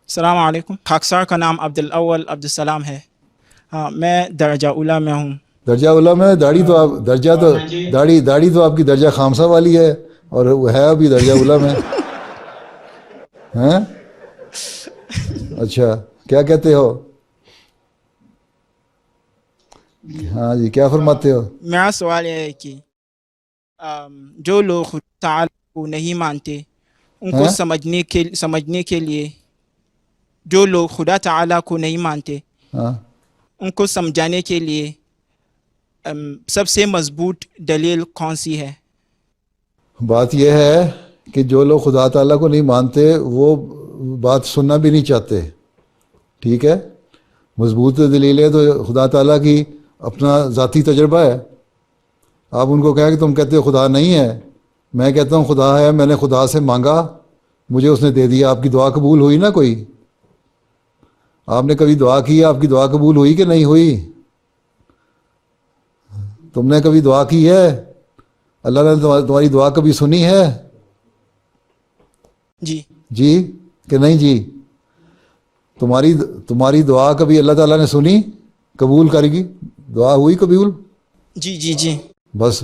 السلام علیکم. خاکسار کا نام عبدالاول عبدالسلام ہے. میں درجہ اولیٰ میں ہوں. درجہ اولیٰ میں داڑھی تو آپ درجہ تو داڑھی تو آپ کی درجہ خامسہ والی ہے اور وہ ہے ابھی درجہ اولیٰ میں ہیں. اچھا کیا کہتے ہو؟ ہاں جی کیا فرماتے ہو؟ میرا سوال یہ ہے کہ جو لوگ خدا تعالیٰ کو نہیں مانتے ان کو ہیں سمجھنے کے لیے، جو لوگ خدا تعالیٰ کو نہیں مانتے ہاں ان کو سمجھانے کے لیے سب سے مضبوط دلیل کون سی ہے؟ بات یہ ہے کہ جو لوگ خدا تعالیٰ کو نہیں مانتے وہ بات سننا بھی نہیں چاہتے. ٹھیک ہے، مضبوط دلیل ہے تو خدا تعالیٰ کی اپنا ذاتی تجربہ ہے. آپ ان کو کہیں کہ تم کہتے ہو خدا نہیں ہے، میں کہتا ہوں خدا ہے، میں نے خدا سے مانگا مجھے اس نے دے دیا. آپ کی دعا قبول ہوئی نا؟ کوئی آپ نے کبھی دعا کی، آپ کی دعا قبول ہوئی کہ نہیں ہوئی؟ تم نے کبھی دعا کی ہے؟ اللہ نے تمہاری دعا کبھی سنی ہے؟ جی کہ نہیں جی؟ تمہاری دعا کبھی اللہ تعالیٰ نے سنی، قبول کرے گی؟ دعا ہوئی قبول؟ جی بس.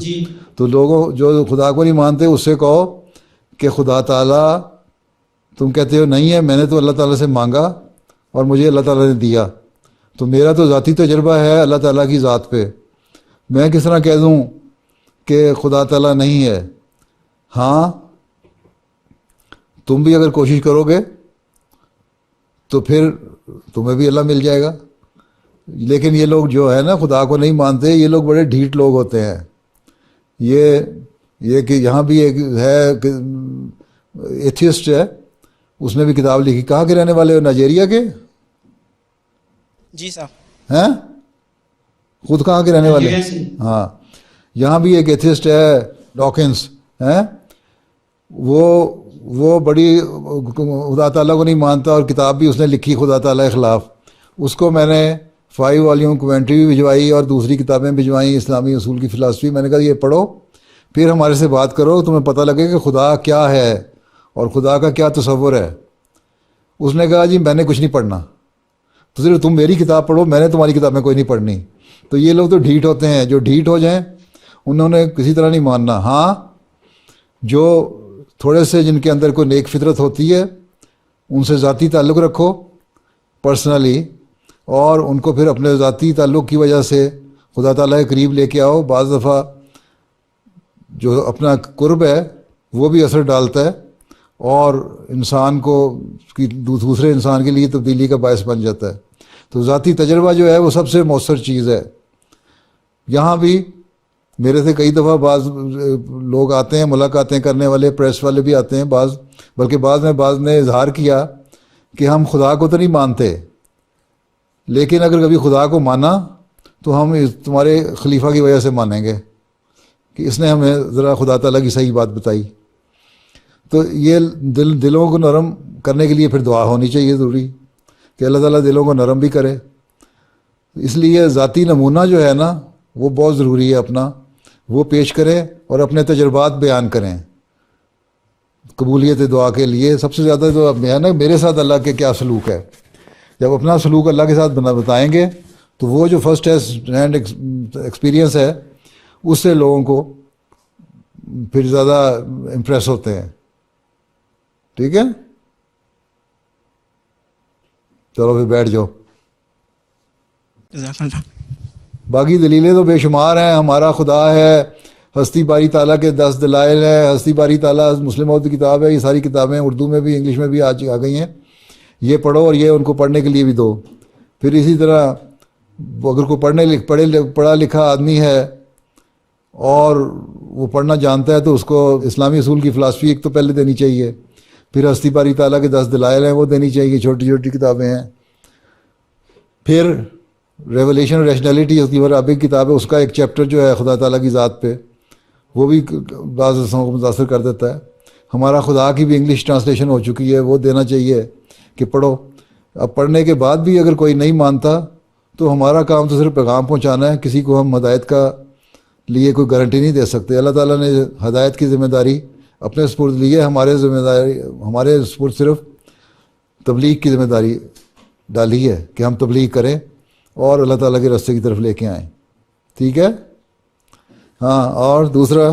تو لوگوں جو خدا کو نہیں مانتے اس سے کہو کہ خدا تعالیٰ تم کہتے ہو نہیں ہے، میں نے تو اللہ تعالیٰ سے مانگا اور مجھے اللہ تعالیٰ نے دیا. تو میرا تو ذاتی تجربہ ہے اللہ تعالیٰ کی ذات پہ. میں کس طرح کہہ دوں کہ خدا تعالیٰ نہیں ہے؟ ہاں تم بھی اگر کوشش کرو گے تو پھر تمہیں بھی اللہ مل جائے گا. لیکن یہ لوگ جو ہے نا خدا کو نہیں مانتے، یہ لوگ بڑے ڈھیٹ لوگ ہوتے ہیں. یہ کہ یہاں بھی ایک ہے ایتھیسٹ ہے، اس نے بھی کتاب لکھی. کہاں کے رہنے والے ہو؟ نائجیریا کے؟ جی صاحب. ہیں خود کہاں کے رہنے والے؟ ہاں یہاں بھی ایک ایتھیسٹ ہے ڈاکنس ہیں، وہ بڑی خدا تعالیٰ کو نہیں مانتا اور کتاب بھی اس نے لکھی خدا تعالیٰ کے خلاف. اس کو میں نے 5 والیوم کومنٹری بھی بھجوائی اور دوسری کتابیں بھجوائیں، اسلامی اصول کی فلاسفی. میں نے کہا یہ پڑھو پھر ہمارے سے بات کرو، تمہیں پتہ لگے کہ خدا کیا ہے اور خدا کا کیا تصور ہے. اس نے کہا جی میں نے کچھ نہیں پڑھنا، تو صرف تم میری کتاب پڑھو، میں نے تمہاری کتابیں کوئی نہیں پڑھنی. تو یہ لوگ تو ڈھیٹ ہوتے ہیں. جو ڈھیٹ ہو جائیں انہوں نے کسی طرح نہیں ماننا. ہاں جو تھوڑے سے جن کے اندر کوئی نیک فطرت ہوتی ہے ان سے ذاتی تعلق رکھو پرسنلی، اور ان کو پھر اپنے ذاتی تعلق کی وجہ سے خدا تعالیٰ کے قریب لے کے آؤ. بعض دفعہ جو اپنا قرب ہے وہ بھی اثر ڈالتا ہے اور انسان کو دوسرے انسان کے لیے تبدیلی کا باعث بن جاتا ہے. تو ذاتی تجربہ جو ہے وہ سب سے مؤثر چیز ہے. یہاں بھی میرے سے کئی دفعہ بعض لوگ آتے ہیں، ملاقاتیں کرنے والے، پریس والے بھی آتے ہیں، بلکہ بعض نے اظہار کیا کہ ہم خدا کو تو نہیں مانتے، لیکن اگر کبھی خدا کو مانا تو ہم تمہارے خلیفہ کی وجہ سے مانیں گے کہ اس نے ہمیں ذرا خدا تعالیٰ کی صحیح بات بتائی. تو یہ دلوں کو نرم کرنے کے لیے پھر دعا ہونی چاہیے ضروری کہ اللہ تعالیٰ دلوں کو نرم بھی کرے. اس لیے ذاتی نمونہ جو ہے نا وہ بہت ضروری ہے، اپنا وہ پیش کریں اور اپنے تجربات بیان کریں قبولیت دعا کے لیے. سب سے زیادہ تو ہے نا میرے ساتھ اللہ کے کیا سلوک ہے. جب اپنا سلوک اللہ کے ساتھ بتائیں گے تو وہ جو فرسٹ ہینڈ ایکسپیرینس ہے اس سے لوگوں کو پھر زیادہ امپریس ہوتے ہیں. ٹھیک ہے، چلو پھر بیٹھ جاؤ. جزاک اللہ. باقی دلیلیں تو بے شمار ہیں. ہمارا خدا ہے، ہستی باری تعالیٰ کے 10 دلائل ہیں، ہستی باری تعالیٰ مسلم موت کی کتاب ہے. یہ ساری کتابیں اردو میں بھی انگلش میں بھی آ گئی ہیں. یہ پڑھو اور یہ ان کو پڑھنے کے لیے بھی دو. پھر اسی طرح اگر کوئی پڑھا لکھا آدمی ہے اور وہ پڑھنا جانتا ہے تو اس کو اسلامی اصول کی فلاسفی ایک تو پہلے دینی چاہیے، پھر ہستی باری تعالیٰ کے 10 دلائل ہیں وہ دینی چاہیے، چھوٹی چھوٹی کتابیں ہیں. پھر ریولیشن ریشنلٹی اس کی عربک کتاب ہے، اس کا ایک چیپٹر جو ہے خدا تعالیٰ کی ذات پہ وہ بھی بعض کو متاثر کر دیتا ہے. ہمارا خدا کی بھی انگلش ٹرانسلیشن ہو چکی ہے، وہ دینا چاہیے کہ پڑھو. اب پڑھنے کے بعد بھی اگر کوئی نہیں مانتا تو ہمارا کام تو صرف پیغام پہنچانا ہے. کسی کو ہم ہدایت کا لیے کوئی گارنٹی نہیں دے سکتے. اللہ تعالیٰ نے ہدایت کی ذمہ داری اپنے سپرد لی ہے. ہمارے سپرد صرف تبلیغ کی ذمہ داری ڈالی ہے کہ ہم تبلیغ کریں اور اللہ تعالیٰ کے راستے کی طرف لے کے آئیں. ٹھیک ہے. ہاں اور دوسرا